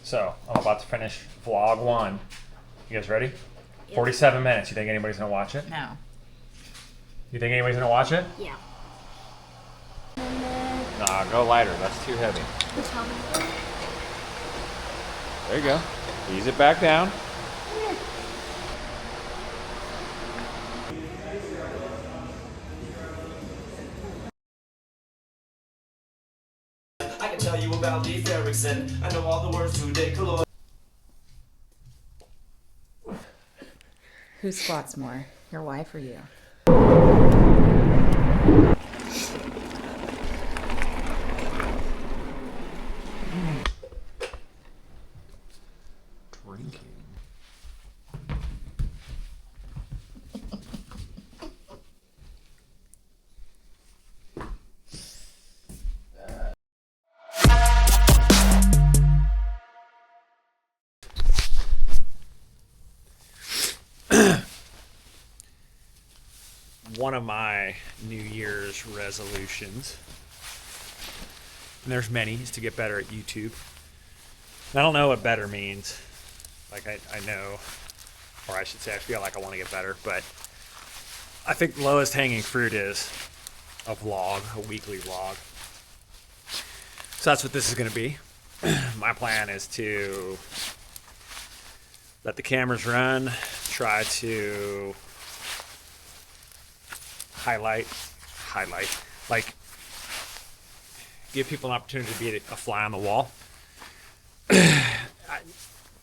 So I'm about to finish vlog 1. You guys ready? Yep. 47 minutes. You think anybody's gonna watch it? No. You think anybody's gonna watch it? Yeah. Nah, go lighter. That's too heavy. There you go. Ease it back down. I can tell you about Leif Erikson. I know all the words to Decalogue. Who squats more, your wife or you? Drinking. One of my New Year's resolutions, and there's many, is to get better at YouTube. And I don't know what better means. Like I know, or I should say I feel like I want to get better, but I think the lowest hanging fruit is a vlog, a weekly vlog. So that's what this is going to be. My plan is to let the cameras run, try to highlight, like give people an opportunity to be a fly on the wall. I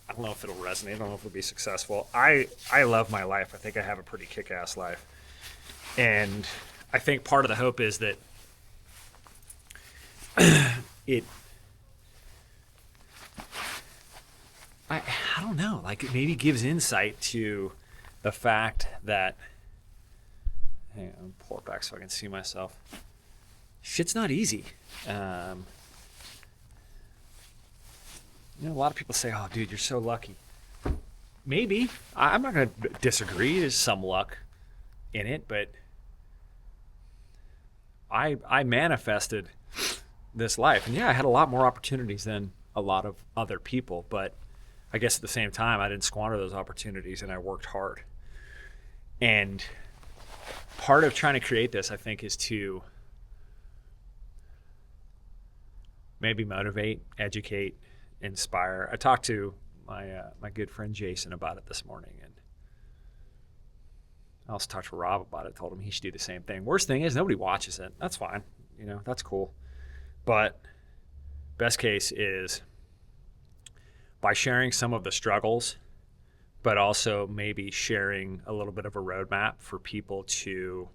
don't know if it'll resonate. I don't know if it'll be successful. I love my life. I think I have a pretty kick-ass life. And I think part of the hope is that I don't know, like it maybe gives insight to the fact that, hang on, pull it back so I can see myself. Shit's not easy. A lot of people say, oh, dude, you're so lucky. Maybe. I'm not going to disagree. There's some luck in it, but I manifested this life. And yeah, I had a lot more opportunities than a lot of other people, but I guess at the same time, I didn't squander those opportunities and I worked hard. And part of trying to create this, I think, is to maybe motivate, educate, inspire. I talked to my good friend Jason about it this morning, and I also talked to Rob about it. Told him he should do the same thing. Worst thing is nobody watches it. That's fine. That's cool. But best case is by sharing some of the struggles, but also maybe sharing a little bit of a roadmap for people to,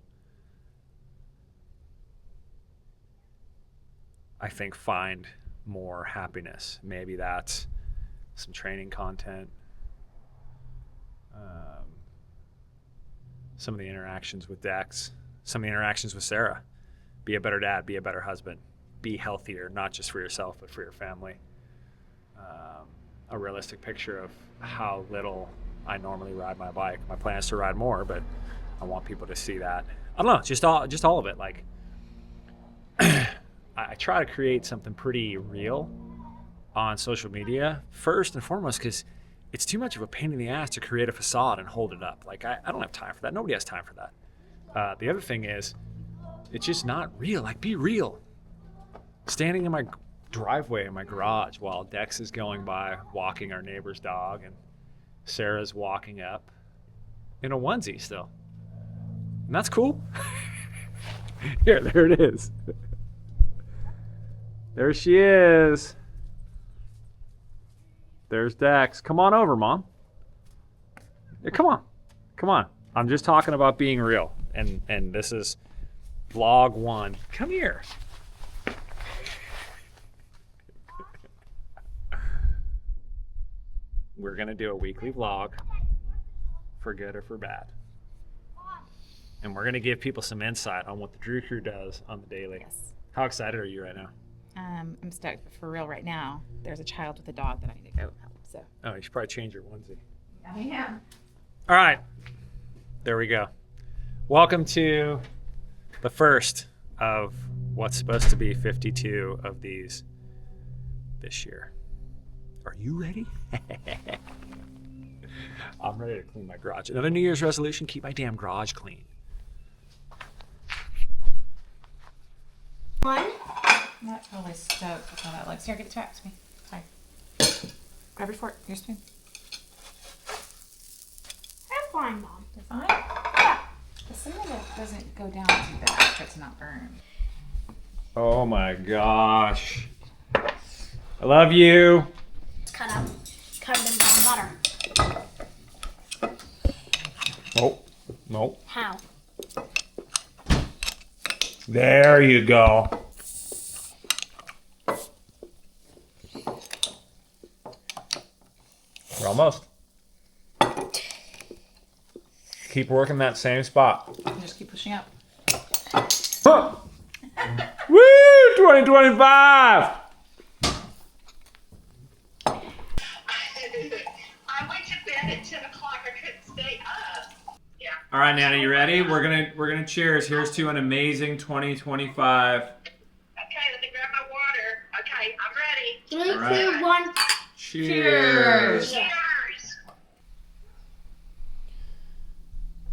I think, find more happiness. Maybe that's some training content, some of the interactions with Dex, some of the interactions with Sarah. Be a better dad, be a better husband, be healthier, not just for yourself, but for your family. A realistic picture of how little I normally ride my bike. My plan is to ride more, but I want people to see that. I don't know, just all of it. Like, I try to create something pretty real on social media, first and foremost, because it's too much of a pain in the ass to create a facade and hold it up. Like, I don't have time for that. Nobody has time for that. The other thing is, it's just not real. Like, be real. Standing in my driveway in my garage while Dex is going by walking our neighbor's dog and Sarah's walking up in a onesie still. And that's cool. There it is. There she is. There's Dex. Come on over, Mom. Yeah, come on. I'm just talking about being real. And this is vlog 1. Come here. We're going to do a weekly vlog, for good or for bad. And we're going to give people some insight on what the Drew Crew does on the daily. Yes. How excited are you right now? I'm stoked, but for real right now, there's a child with a dog that I need to go help. So. Oh, you should probably change your onesie. I am. All right. There we go. Welcome to the first of what's supposed to be 52 of these this year. Are you ready? I'm ready to clean my garage. Another New Year's resolution, keep my damn garage clean. One. I'm not totally stoked with how that looks. Here, give it back to me. Sorry. Grab your fork. Your spoon. I'm fine, Mom. You're fine? Yeah. The cinnamon doesn't go down too bad for it to not burn. Oh my gosh. I love you. It's cut up. Covered in brown butter. Oh, no. How? There you go. We're almost. Keep working that same spot. Just keep pushing up. Huh. Woo! 2025! I went to bed at 10 o'clock. I couldn't stay up. Yeah. All right, Nana, you ready? We're gonna cheers. Here's to an amazing 2025. Okay, let me grab my water. Okay, I'm ready. 3, All right. 2, 1. Cheers. Cheers.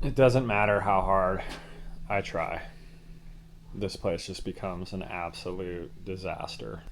It doesn't matter how hard I try. This place just becomes an absolute disaster.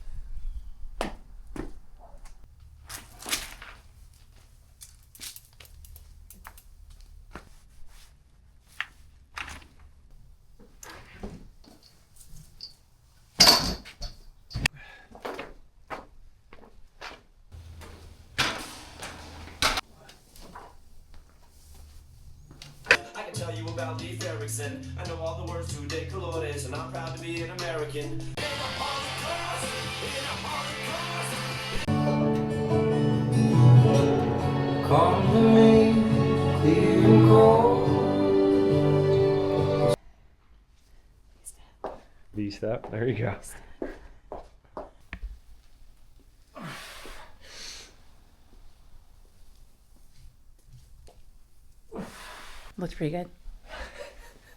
I can tell you about Leif Erikson. I know all the words to De Colores, and I'm proud to be an American. Come to me, clear and cold. V-step. There you go. Looks pretty good.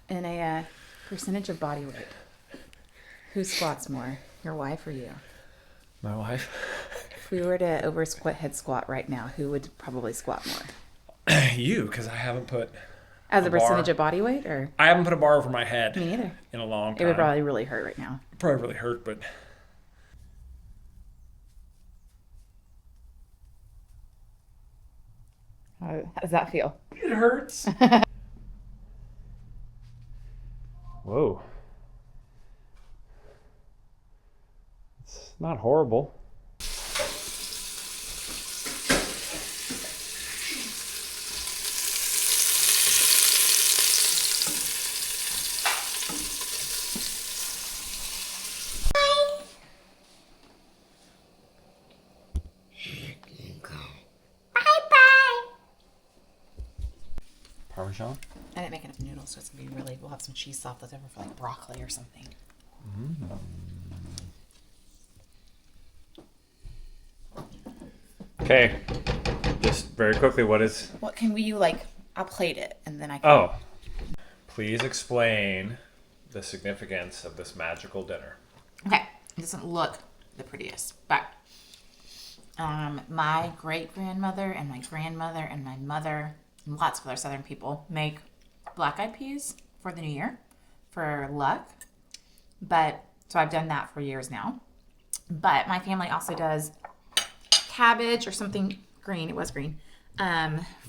And a percentage of body weight. Who squats more, your wife or you? My wife. If we were to over squat head squat right now, who would probably squat more? You, because I haven't put As a bar. percentage of body weight, or I haven't put a bar over my head me either? in a long time. It would probably really hurt right now. Probably really hurt, but How does that feel? it hurts. Whoa. It's not horrible. Parmesan? I didn't make enough noodles, so it's gonna be really. We'll have some cheese sauce left over for like broccoli or something. Okay. Just very quickly, what is... What can we like? I'll plate it and then I can. Oh. Please explain the significance of this magical dinner. Okay, it doesn't look the prettiest, but my great grandmother and my grandmother and my mother and lots of other Southern people make black-eyed peas for the new year for luck. But so I've done that for years now. But my family also does cabbage or something green. It was green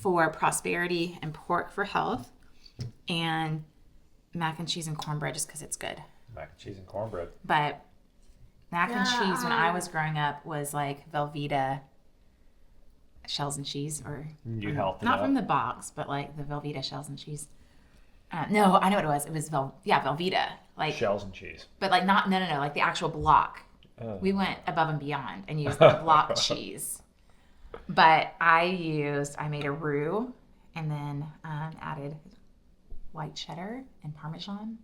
for prosperity and pork for health, and mac and cheese and cornbread just because it's good. Mac and cheese and cornbread. But mac and cheese when I was growing up was like Velveeta shells and cheese, or You healthed it not up. from the box, but like the Velveeta shells and cheese. No, I know what it was. It was Velveeta, like, Shells and cheese. but like not no, like the actual block. We went above and beyond and used the block cheese. But I made a roux and then added white cheddar and Parmesan.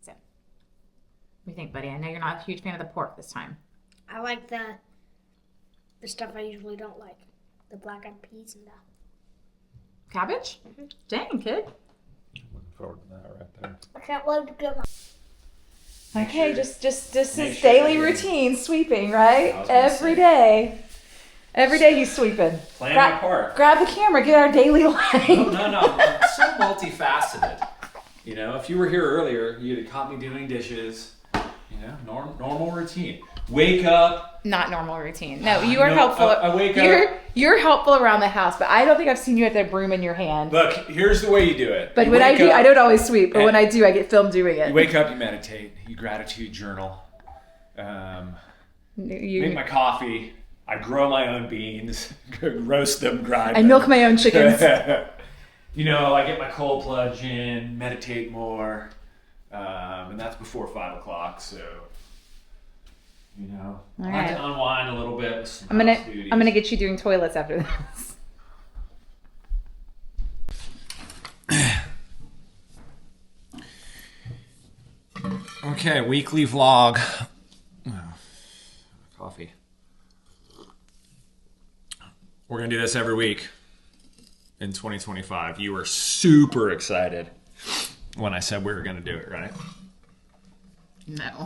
So, what do you think, buddy? I know you're not a huge fan of the pork this time. I like the stuff I usually don't like. The black-eyed peas and the... Cabbage? Dang, kid. Looking forward to that right there. I can't wait to get my... Okay, just this Make is sure daily that you- routine, sweeping, right? I was gonna Every say. day. Every day he's sweeping. Playing my part. Grab the camera, get our daily life. No. I'm so multifaceted. You know, if you were here earlier, you'd have caught me doing dishes. You know, normal routine. Wake up. Not normal routine. No, you are helpful. I wake up. You're helpful around the house, but I don't think I've seen you with a broom in your hand. Look, here's the way you do it. But You when I wake do, up, I don't always sweep. But when I do, I get filmed doing it. You wake up, you meditate, you gratitude journal, make my coffee. I grow my own beans, roast them, grind I them. milk my own chickens. You know, I get my cold plunge in, meditate more, and that's before 5 o'clock. So, you know, I like to unwind a little bit. With some house duties. I'm gonna get you doing toilets after this. Okay, weekly vlog. Coffee. We're gonna do this every week in 2025. You were super excited when I said we were gonna do it, right?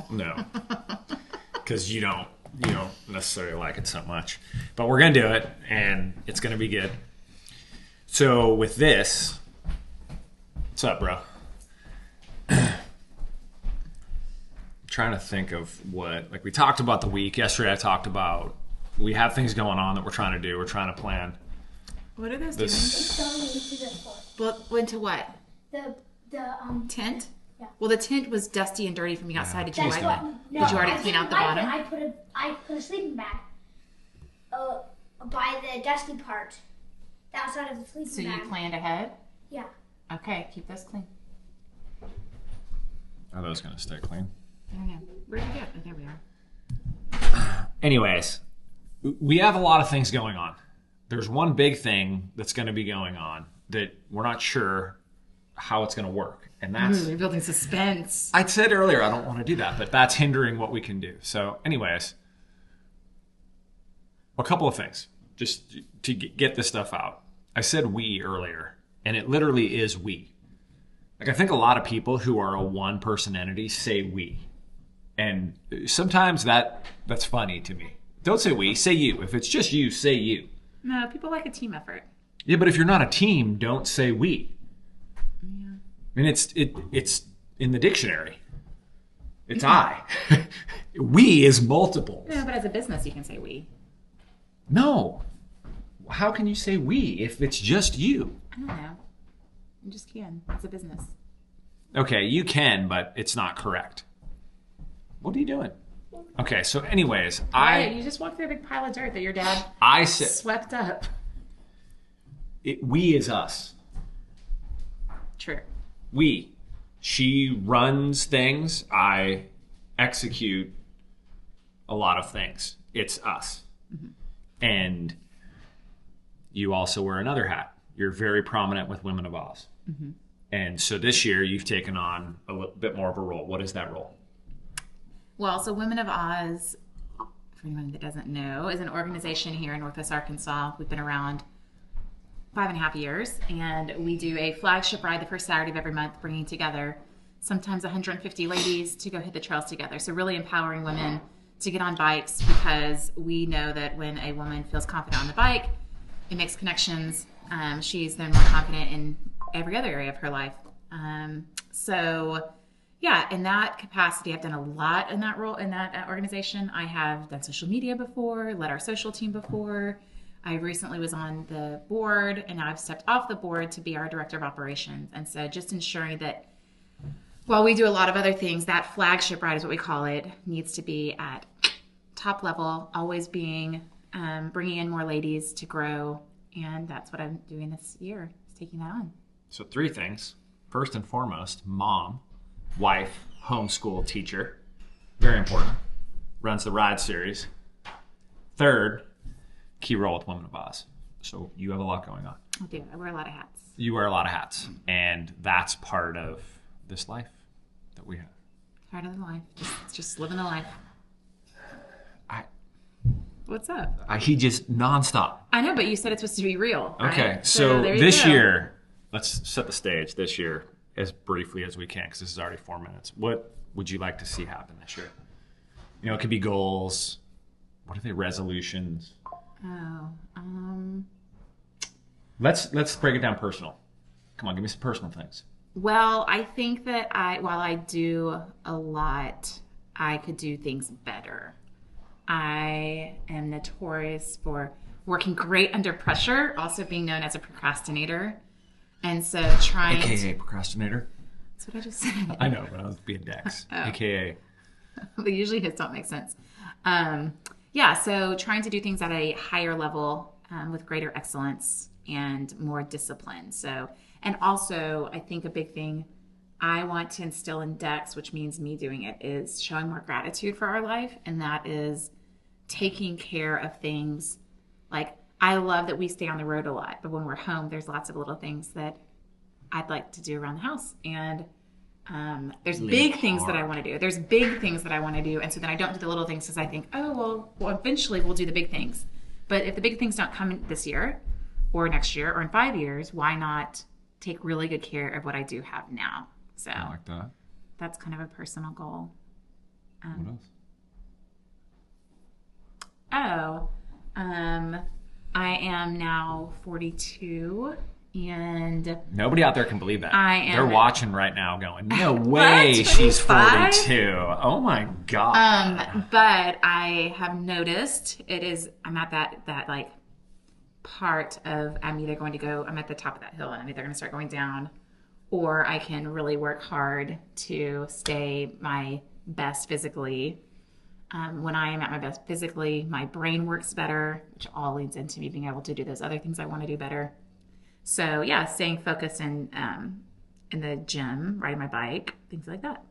No. Because you don't necessarily like it so much. But we're gonna do it, and it's gonna be good. So with this, what's up, bro? Trying to think of what, like, we talked about the week yesterday. I talked about we have things going on that we're trying to do. We're trying to plan. What are those It's going into the floor. doing? Went to what? The Tent? Yeah. Well, the tent was dusty and dirty from the outside. Did you That's wipe what, it? no, Did you already I clean out didn't the wipe bottom? it. I put a sleeping bag by the dusty part, the outside of the sleeping So bag. you planned ahead? Yeah. Okay, keep those clean. Are those gonna stay clean? I don't know. Where did you go? Oh, there we are. Anyways, we have a lot of things going on. There's one big thing that's going to be going on that we're not sure how it's going to work. And that's... You're building suspense. I said earlier I don't want to do that, but that's hindering what we can do. So anyways, a couple of things just to get this stuff out. I said we earlier, and it literally is we. Like, I think a lot of people who are a one-person entity say we. And sometimes that's funny to me. Don't say we, say you. If it's just you, say you. No, people like a team effort. Yeah, but if you're not a team, don't say we. Yeah. I mean, it's in the dictionary. It's I. We is multiples. No, but as a business, you can say we. No. How can you say we if it's just you? I don't know. You just can. It's a business. Okay, you can, but it's not correct. What are you doing? Okay, so anyways, You just walked through a big pile of dirt that your dad said swept up. we is us. True. We. She runs things. I execute a lot of things. It's us. Mm-hmm. And you also wear another hat. You're very prominent with Women of Oz. Mm-hmm. And so this year you've taken on a little bit more of a role. What is that role? Well, so Women of Oz, for anyone that doesn't know, is an organization here in Northwest Arkansas. We've been around 5.5 years, and we do a flagship ride the first Saturday of every month, bringing together sometimes 150 ladies to go hit the trails together. So really empowering women to get on bikes, because we know that when a woman feels confident on the bike, it makes connections. She's then more confident in every other area of her life. Yeah, in that capacity, I've done a lot in that role, in that organization. I have done social media before, led our social team before. I recently was on the board, and now I've stepped off the board to be our director of operations. And so just ensuring that while we do a lot of other things, that flagship ride is what we call it, needs to be at top level, always being, bringing in more ladies to grow. And that's what I'm doing this year, is taking that on. So 3 things. First and foremost, mom, wife, homeschool teacher. Very important. Runs the Ride series. Third, key role with Women of Oz. So you have a lot going on. I do. I wear a lot of hats. You wear a lot of hats. And that's part of this life that we have. Part of the life. Just living the life. What's up? He just nonstop. I know, but you said it's supposed to be real. Right? Okay, so there you this go. year, let's set the stage this year as briefly as we can, because this is already 4 minutes. What would you like to see happen this year? You know, it could be goals. What are they? Resolutions? Oh, Let's break it down personal. Come on, give me some personal things. well, I think that while I do a lot, I could do things better. I am notorious for working great under pressure, also being known as a procrastinator. And so trying AKA procrastinator. That's what I just said. I know, but I was being Dex. AKA. But usually his don't make sense. Yeah, so trying to do things at a higher level with greater excellence and more discipline. So, and also I think a big thing I want to instill in Dex, which means me doing it, is showing more gratitude for our life. And that is taking care of things. Like, I love that we stay on the road a lot, but when we're home, there's lots of little things that I'd like to do around the house. And there's big things that I want to do. There's big things that I want to do. And so then I don't do the little things because I think, oh, well, eventually we'll do the big things. But if the big things don't come this year or next year or in 5 years, why not take really good care of what I do have now? So I like that. that's kind of a personal goal. What else? I am now 42 and Nobody out there can believe that. I am. They're watching right now going, no way she's 25? 42. Oh my God. but I have noticed I'm at that like part of I'm at the top of that hill and I'm either going to start going down or I can really work hard to stay my best physically. When I am at my best physically, my brain works better, which all leads into me being able to do those other things I want to do better. So yeah, staying focused in the gym, riding my bike, things like that.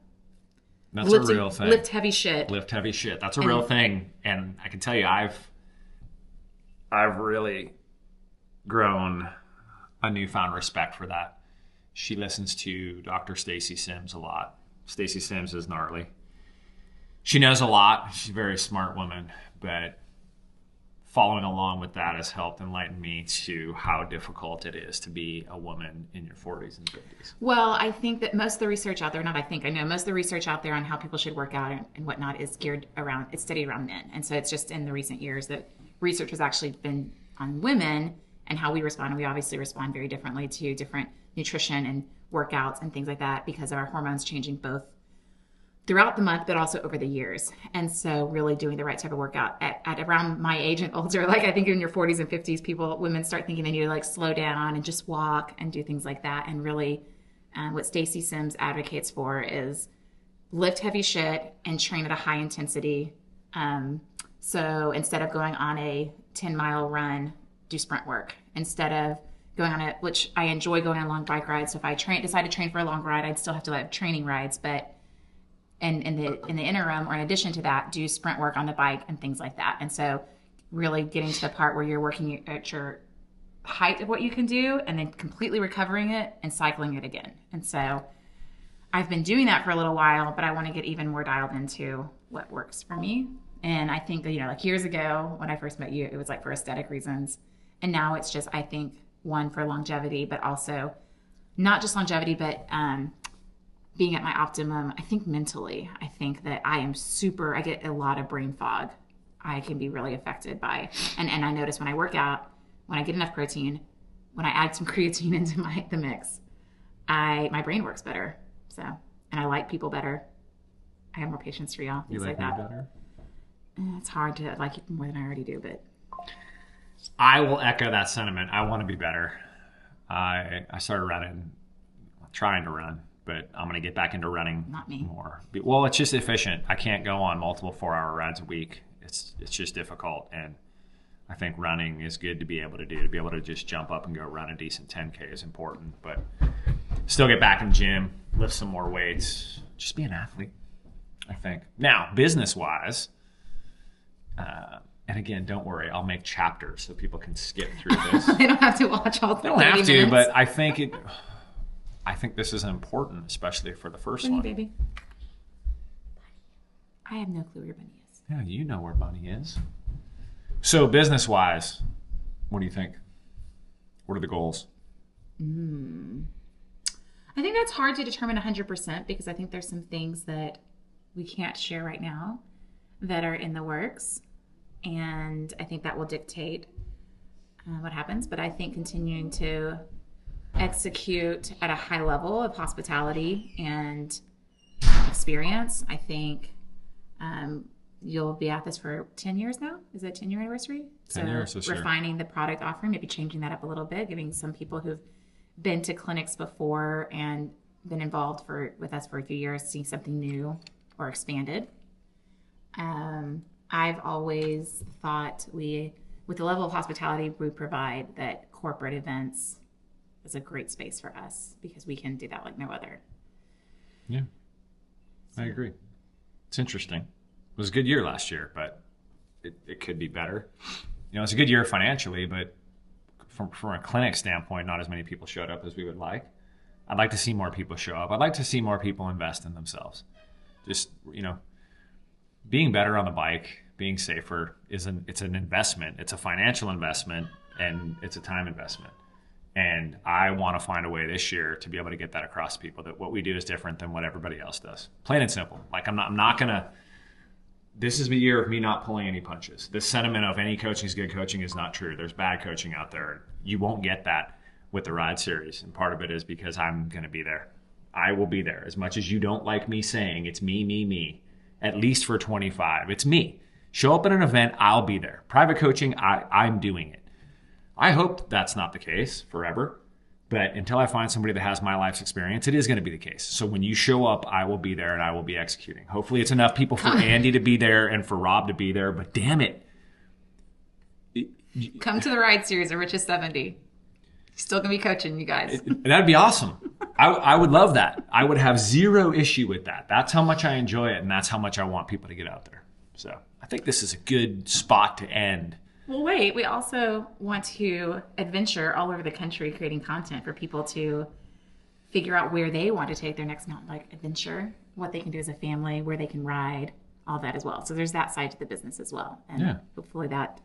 That's a real thing. Lift heavy shit. Lift heavy shit. That's a real thing. And I can tell you, I've really grown a newfound respect for that. She listens to Dr. Stacy Sims a lot. Stacy Sims is gnarly. She knows a lot. She's a very smart woman, but following along with that has helped enlighten me to how difficult it is to be a woman in your 40s and 50s. Well, I think that most of the research out there, I know most of the research out there on how people should work out and whatnot is it's studied around men. And so it's just in the recent years that research has actually been on women and how we respond. And we obviously respond very differently to different nutrition and workouts and things like that because of our hormones changing both throughout the month, but also over the years. And so really doing the right type of workout at around my age and older, like I think in your 40s and 50s, women start thinking they need to like slow down and just walk and do things like that. And really what Stacy Sims advocates for is lift heavy shit and train at a high intensity. So instead of going on a 10-mile run, do sprint work. Instead of going on which I enjoy going on long bike rides. So if I decide to train for a long ride, I'd still have to have training rides, but and in the interim or in addition to that, do sprint work on the bike and things like that. And so really getting to the part where you're working at your height of what you can do and then completely recovering it and cycling it again. And so I've been doing that for a little while, but I want to get even more dialed into what works for me. And I think that, like years ago when I first met you, it was like for aesthetic reasons. And now it's just, I think, one for longevity, but also not just longevity, but being at my optimum. I think mentally, I think that I get a lot of brain fog. I can be really affected by, and I notice when I work out, when I get enough protein, when I add some creatine into the mix, my brain works better. So, and I like people better. I have more patience for y'all. Things You like me that. better? It's hard to like you more than I already do, but I will echo that sentiment. I want to be better. I started trying to run, but I'm going to get back into running Not me. more. Well, it's just efficient. I can't go on multiple 4-hour rides a week. It's just difficult. And I think running is good to be able to do. To be able to just jump up and go run a decent 10K is important. But still get back in the gym, lift some more weights, just be an athlete, I think. Now, business-wise, and again, don't worry, I'll make chapters so people can skip through this. they don't have to watch all. They don't have to, but I think this is important, especially for the first Bunny, one. baby. I have no clue where your bunny is. Yeah, you know where Bunny is. So business-wise, what do you think? What are the goals? I think that's hard to determine 100% because I think there's some things that we can't share right now that are in the works. and I think that will dictate what happens. But I think continuing to execute at a high level of hospitality and experience, I think you'll be at this for 10 years now. Is it a 10-year anniversary? 10 years this year. Refining the product offering, maybe changing that up a little bit, giving some people who've been to clinics before and been involved with us for a few years, seeing something new or expanded. I've always thought with the level of hospitality we provide, that corporate events is a great space for us because we can do that like no other. Yeah, I agree. It's interesting. It was a good year last year, but it could be better. You know, it's a good year financially, but from a clinic standpoint, not as many people showed up as we would like. I'd like to see more people show up. I'd like to see more people invest in themselves. Just, you know, being better on the bike, being safer it's an investment. It's a financial investment and it's a time investment. And I want to find a way this year to be able to get that across to people, that what we do is different than what everybody else does. Plain and simple. Like I'm not gonna. This is the year of me not pulling any punches. This sentiment of any coaching is good coaching is not true. There's bad coaching out there. You won't get that with the Ride Series, and part of it is because I'm going to be there. I will be there. As much as you don't like me saying it's me, at least for 25, it's me. Show up at an event, I'll be there. Private coaching, I'm doing it. I hope that's not the case forever, but until I find somebody that has my life's experience, it is going to be the case. So when you show up, I will be there and I will be executing. Hopefully it's enough people for Andy to be there and for Rob to be there, but damn it. Come to the Ride Series, a Rich is 70. Still gonna be coaching you guys. That'd be awesome. I would love that. I would have zero issue with that. That's how much I enjoy it, and that's how much I want people to get out there. So I think this is a good spot to end. Well, wait, we also want to adventure all over the country creating content for people to figure out where they want to take their next mountain bike adventure, what they can do as a family, where they can ride, all that as well. So there's that side to the business as well. And hopefully that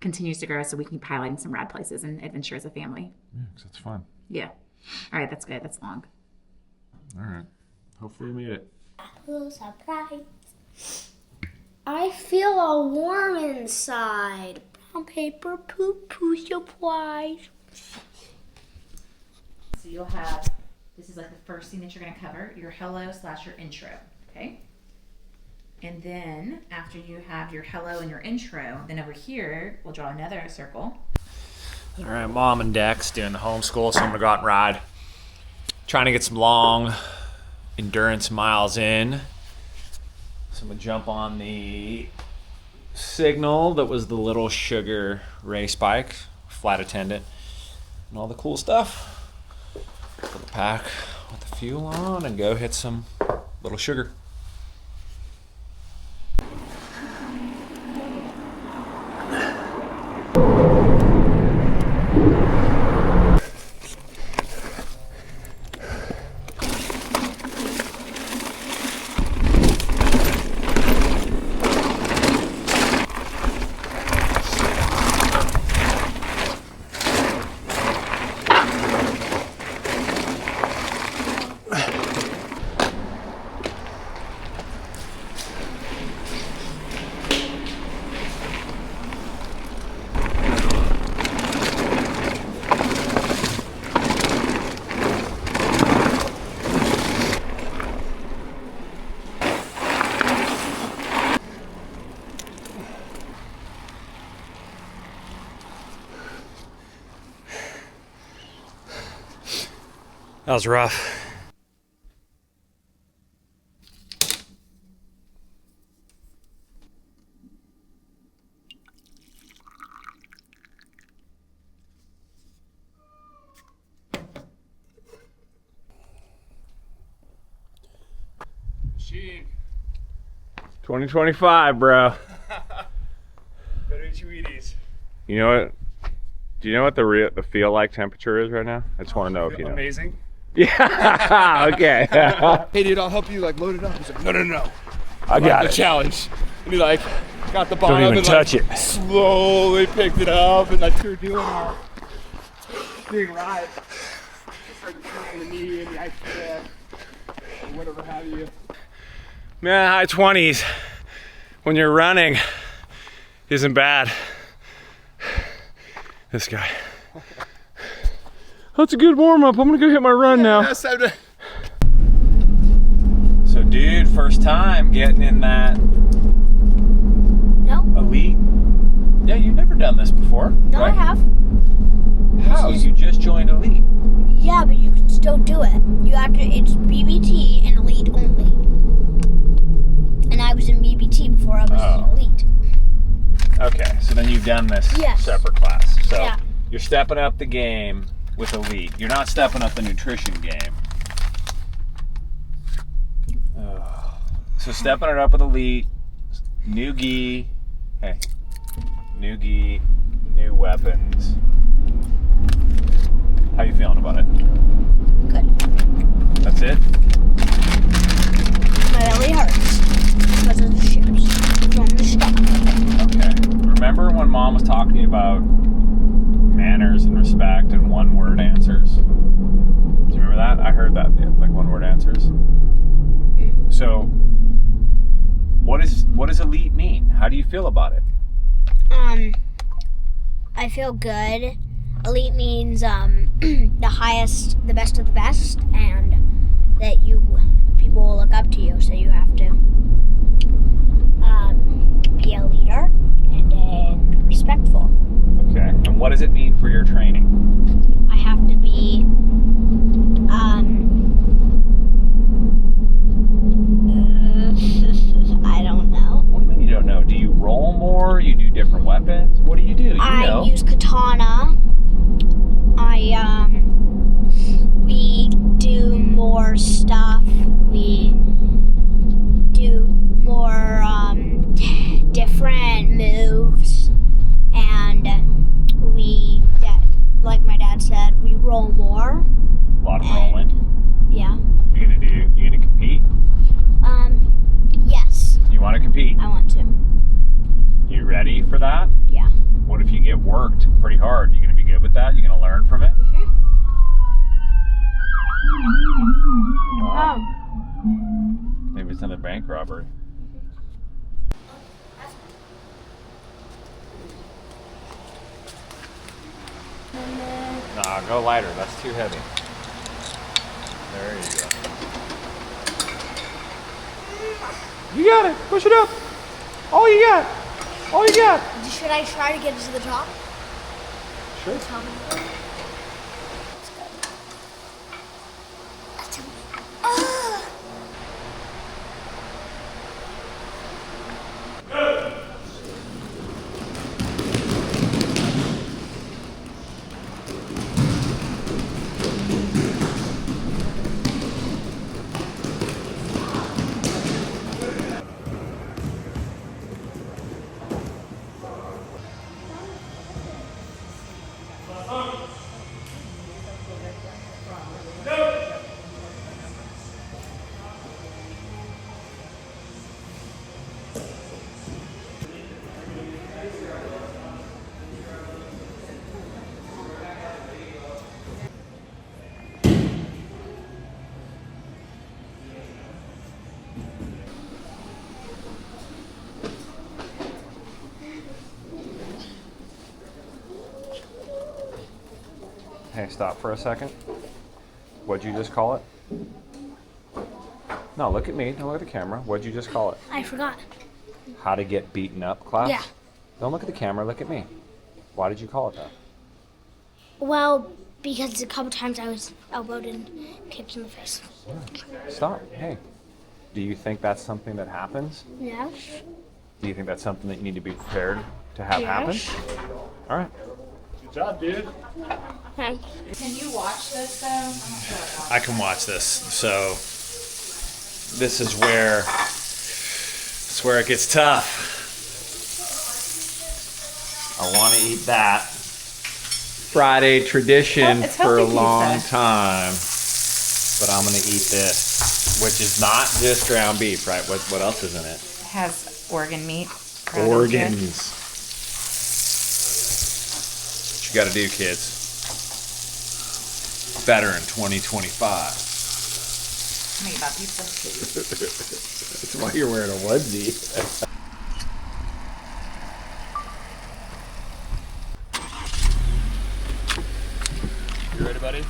continues to grow so we can keep highlighting some rad places and adventure as a family. Yeah, 'cause it's fun. Yeah. All right, that's good. That's long. All right. Hopefully we made it. Little surprise. I feel all warm inside. Brown paper, poop, poo supplies. So you'll have, this is like the first thing that you're going to cover, your hello / your intro, okay? And then after you have your hello and your intro, then over here, we'll draw another circle. All right, Mom and Dex doing the homeschool, so I'm gonna go out and ride. Trying to get some long endurance miles in. So I'm gonna jump on the Signal that was the Little Sugar race bike, flat attendant, and all the cool stuff. Put the pack with the fuel on and go hit some Little Sugar. That was rough. Machine. 2025, bro. Better eat your Wheaties. You know what? Do you know what the feel like temperature is right now? I just want to know if you know. Amazing. Yeah. Okay. Hey, dude, I'll help you like load it up. He's like, no. I got the it. challenge. And he like got the bottom even and touch like, it. slowly picked it up and like you're doing our thing right. Started throwing the knee and the ice pack or whatever have you. Man, high 20s when you're running isn't bad. This guy. That's a good warm up. I'm gonna go hit my run now. So dude, first time getting in that No, elite. Yeah, you've never done this before. no, right? I have. How? You just joined elite. Yeah, but you can still do it. You have to. It's BBT and elite only. And I was in BBT before I was in elite. Okay, so then you've done this Yes. separate class. So Yeah. you're stepping up the game with elite. You're not stepping up the nutrition game. So stepping it up with elite, new gi, hey, new gi, new weapons. How you feeling about it? Good. That's it? My belly hurts because of the ships. You want me to stop? Okay. Remember when Mom was talking to you about manners and respect and one-word answers? Do you remember that? I heard that, like one-word answers. So, what does elite mean? How do you feel about it? I feel good. Elite means the highest, the best of the best, and that people will look up to you. So you have to be a leader and respectful. Okay. And what does it mean for your training? I have to be I don't know. What do you mean you don't know? Do you roll more? You do different weapons? What do? You I know. use katana. We do more stuff. We do more different moves, and like my dad said, we roll more. A lot of rolling. Yeah. You gonna compete? Yes, You want to compete? I want to. You ready for that? Yeah. What if you get worked pretty hard? You gonna be good with that? You gonna learn from it? Oh. Maybe it's another bank robbery. Nah, go lighter. That's too heavy. There you go. You got it. Push it up. All you got. All you got. Should I try to get it to the top? Sure. Top of the board? Hey, stop for a second. What'd you just call it? No, look at me. Don't look at the camera. What'd you just call it? I forgot. How to get beaten up class? Yeah. Don't look at the camera. Look at me. Why did you call it that? Well, because a couple times I was elbowed and kicked in the face. Stop. Hey. Do you think that's something that happens? No. Do you think that's something that you need to be prepared to have Yes. happen? All right. Good job, dude. Okay. Can you watch this though? I'm not sure what I can watch this. So this is where it gets tough. I want to eat that. Friday tradition Oh, it's for a healthy long pizza. time. But I'm going to eat this, which is not just ground beef, right? What else is in it? It has organ meat. thrown into it. Organs. What you got to do, kids. Better in 2025. Make that pizza. That's why you're wearing a onesie. buddy.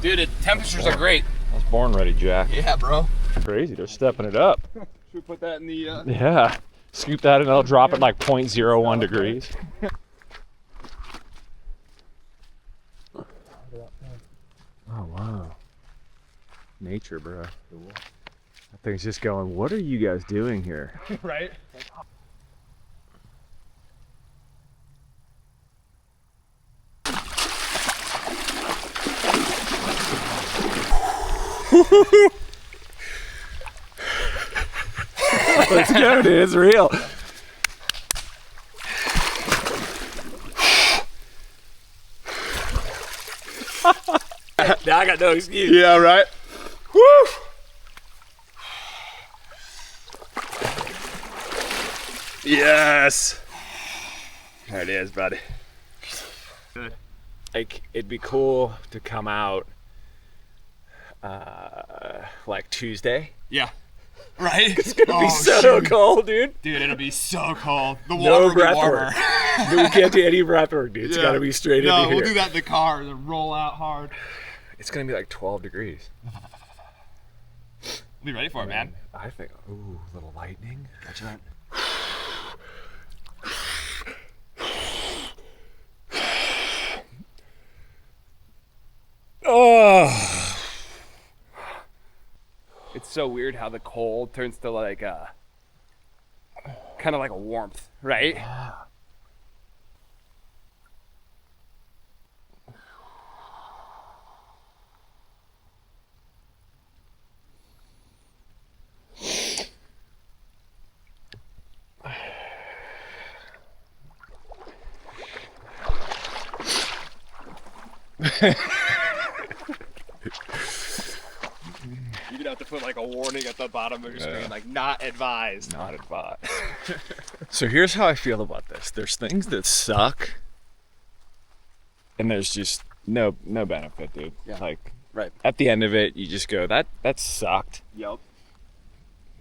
Dude, the temperatures are great. I was born ready, Jack. Yeah, bro. Crazy, they're stepping it up. Should we put that in the, Yeah. Scoop that and it'll drop at like 0.01 degrees. Oh, wow. Nature, bro. That thing's just going, what are you guys doing here? right? Let's go, dude. It's real. Now I got no excuse. Yeah, right? Woo! Yes. There it is, buddy. Good. Like, it'd be cool to come out like Tuesday. Yeah. Right? It's gonna be so cold, dude. Dude, it'll be so cold. The water No will be breath warmer. work. We can't do any breath work, dude. It's Yeah. gotta be straight No, into here. we'll do that in the car and roll out hard. It's gonna be like 12 degrees. Be ready for it, man. I think, ooh, a little lightning. Gotcha, man. Oh. It's so weird how the cold turns to like kind of like a warmth, right? You're gonna have to put like a warning at the bottom of your screen, like not advised. Not advised. So here's how I feel about this. There's things that suck, and there's just no benefit, dude. Yeah. Like, Right. at the end of it, you just go, that sucked. Yep.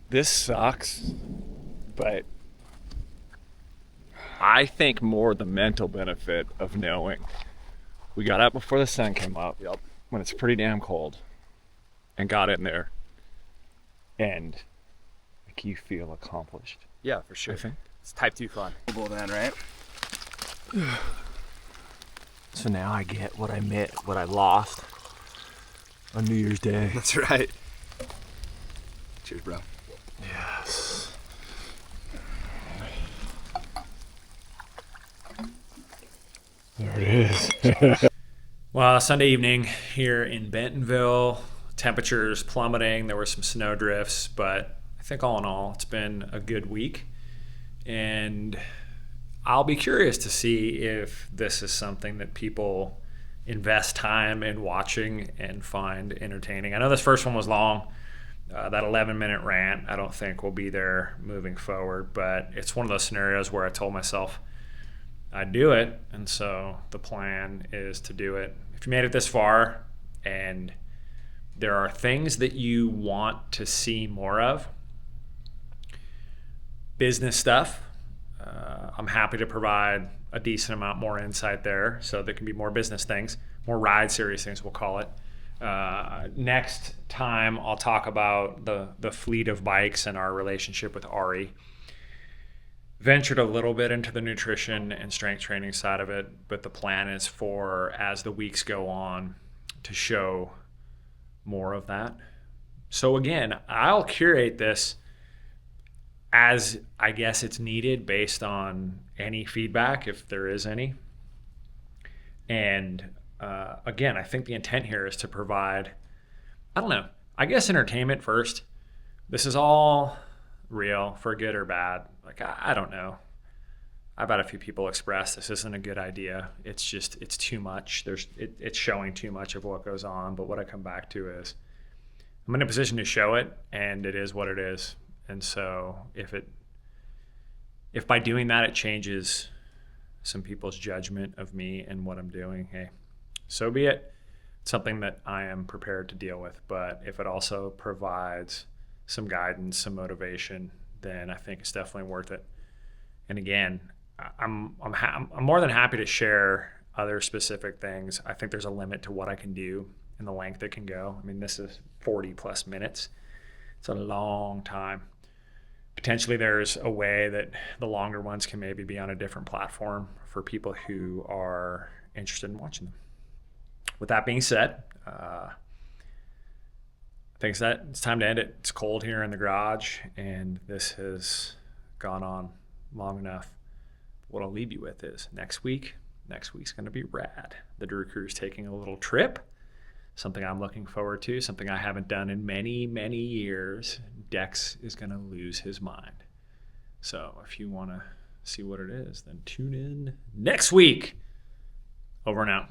This sucks, but I think more the mental benefit of knowing we got up before the sun came up. Yep. When it's pretty damn cold, and got in there, and like you feel accomplished. Yeah, for sure. I think. It's type 2 fun. Then, right? So now I get what I lost on New Year's Day. That's right. Cheers, bro. Yes. There it is. Well, Sunday evening here in Bentonville, temperatures plummeting. There were some snow drifts, but I think all in all, it's been a good week. And I'll be curious to see if this is something that people invest time in watching and find entertaining. I know this first one was long. That 11-minute rant, I don't think will be there moving forward, but it's one of those scenarios where I told myself I'd do it, and so the plan is to do it. If you made it this far and there are things that you want to see more of, business stuff, I'm happy to provide a decent amount more insight there, so there can be more business things, more ride series things, we'll call it. Next time, I'll talk about the fleet of bikes and our relationship with Ari. Ventured a little bit into the nutrition and strength training side of it, but the plan is for, as the weeks go on, to show more of that. So again, I'll curate this as I guess it's needed based on any feedback, if there is any. And again, I think the intent here is to provide, I don't know, I guess entertainment first. This is all real, for good or bad. Like, I don't know. I've had a few people express this isn't a good idea. It's just, it's too much. It's showing too much of what goes on. But what I come back to is I'm in a position to show it, and it is what it is. And so if by doing that it changes some people's judgment of me and what I'm doing, hey, so be it. It's something that I am prepared to deal with. But if it also provides some guidance, some motivation, then I think it's definitely worth it. And again, I'm more than happy to share other specific things. I think there's a limit to what I can do and the length it can go. I mean, this is 40 plus minutes. It's a long time. Potentially there's a way that the longer ones can maybe be on a different platform for people who are interested in watching them. With that being said, I think it's time to end it. It's cold here in the garage, and this has gone on long enough. What I'll leave you with is next week's going to be rad. The Drew Crew is taking a little trip, something I'm looking forward to, something I haven't done in many, many years. Dex is going to lose his mind. So if you want to see what it is, then tune in next week. Over and out.